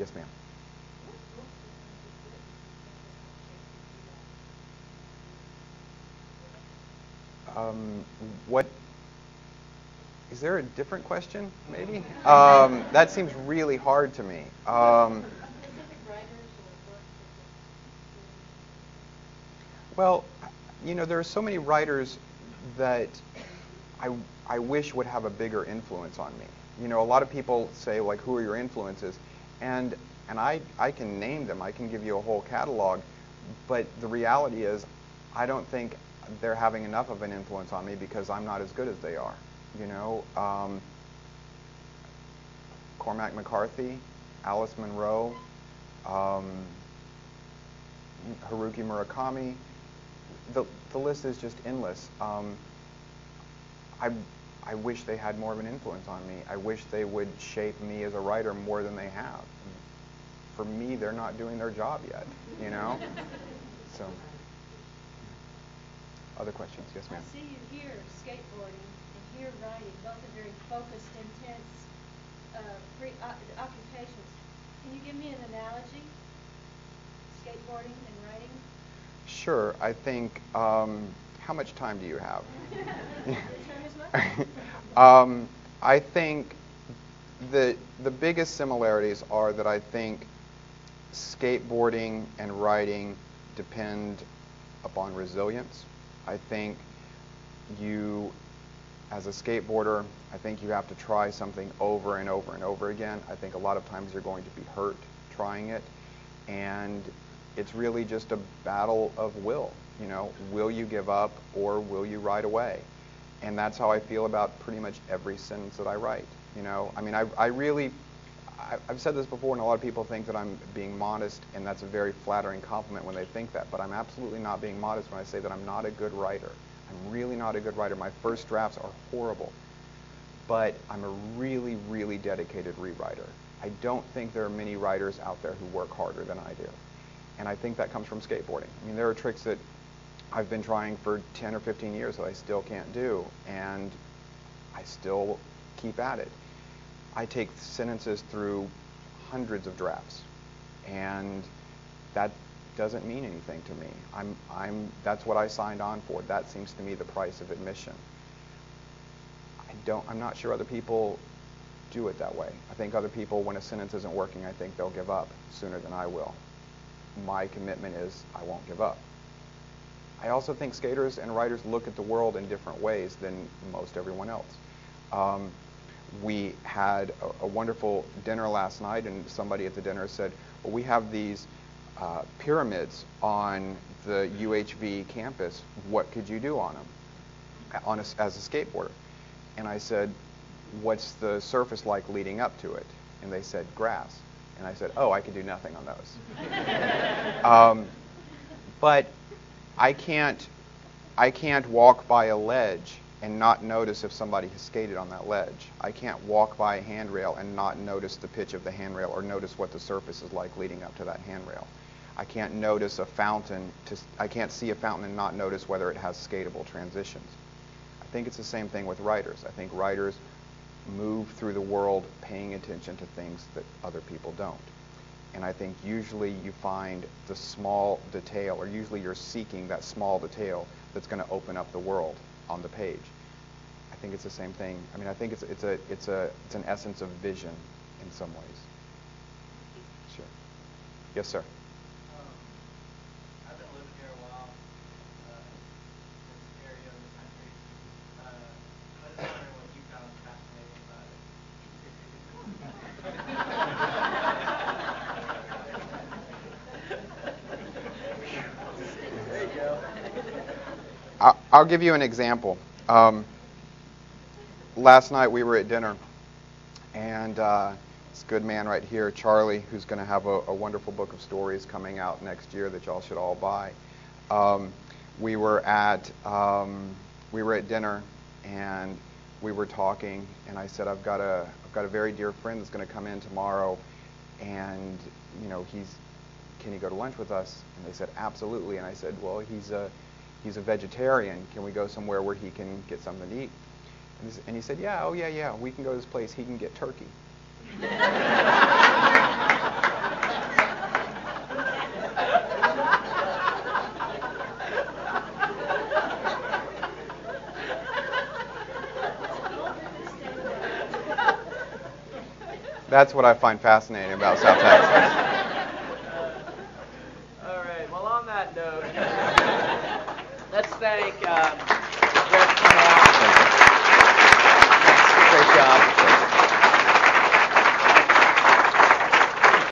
Yes, ma'am. What is there a different question? Maybe that seems really hard to me. Well, you know, there are so many writers that I wish would have a bigger influence on me. You know, a lot of people say, like, who are your influences? And I can name them. I can give you a whole catalog. But the reality is, I don't think they're having enough of an influence on me because I'm not as good as they are. You know, Cormac McCarthy, Alice Munro, Haruki Murakami. The list is just endless. I wish they had more of an influence on me. I wish they would shape me as a writer more than they have. For me, they're not doing their job yet, you know? So, other questions? Yes, ma'am. I see you here skateboarding and here writing. Both are very focused, intense occupations. Can you give me an analogy? Skateboarding and writing? Sure. I think, how much time do you have? I think the biggest similarities are that I think skateboarding and writing depend upon resilience. I think you, as a skateboarder, I think you have to try something over and over and over again. I think a lot of times you're going to be hurt trying it, and it's really just a battle of will. You know, will you give up or will you ride away? And that's how I feel about pretty much every sentence that I write. You know, I mean, I've said this before, and a lot of people think that I'm being modest, and that's a very flattering compliment when they think that, but I'm absolutely not being modest when I say that I'm not a good writer. I'm really not a good writer. My first drafts are horrible, but I'm a really, really dedicated rewriter. I don't think there are many writers out there who work harder than I do, and I think that comes from skateboarding. I mean, there are tricks that I've been trying for 10 or 15 years that I still can't do, and I still keep at it. I take sentences through hundreds of drafts, and that doesn't mean anything to me. That's what I signed on for. That seems to me the price of admission. I'm not sure other people do it that way. I think other people, when a sentence isn't working, I think they'll give up sooner than I will. My commitment is I won't give up. I also think skaters and writers look at the world in different ways than most everyone else. We had a wonderful dinner last night, and somebody at the dinner said, well, we have these pyramids on the UHV campus. What could you do on them as a skateboarder? And I said, what's the surface like leading up to it? And they said, grass. And I said, oh, I could do nothing on those. But I can't walk by a ledge and not notice if somebody has skated on that ledge. I can't walk by a handrail and not notice the pitch of the handrail or notice what the surface is like leading up to that handrail. I can't notice a fountain. I can't see a fountain and not notice whether it has skatable transitions. I think it's the same thing with writers. I think writers move through the world paying attention to things that other people don't. And I think usually you find the small detail, or usually you're seeking that small detail that's going to open up the world on the page. I think it's the same thing. I mean, I think it's an essence of vision in some ways. Sure. Yes, sir. I've been living here a while, in this area of the country. I was wondering what you found fascinating about it. There you go. I'll give you an example. Last night we were at dinner, and this good man right here, Charlie, who's going to have a wonderful book of stories coming out next year that y'all should all buy. We were at dinner, and we were talking, and I said, I've got a very dear friend that's going to come in tomorrow, and you know, can he go to lunch with us? And they said, absolutely. And I said, well, he's a vegetarian. Can we go somewhere where he can get something to eat? And he said, yeah, oh yeah, we can go to this place. He can get turkey. That's what I find fascinating about South Texas. All right. Well, on that note, let's thank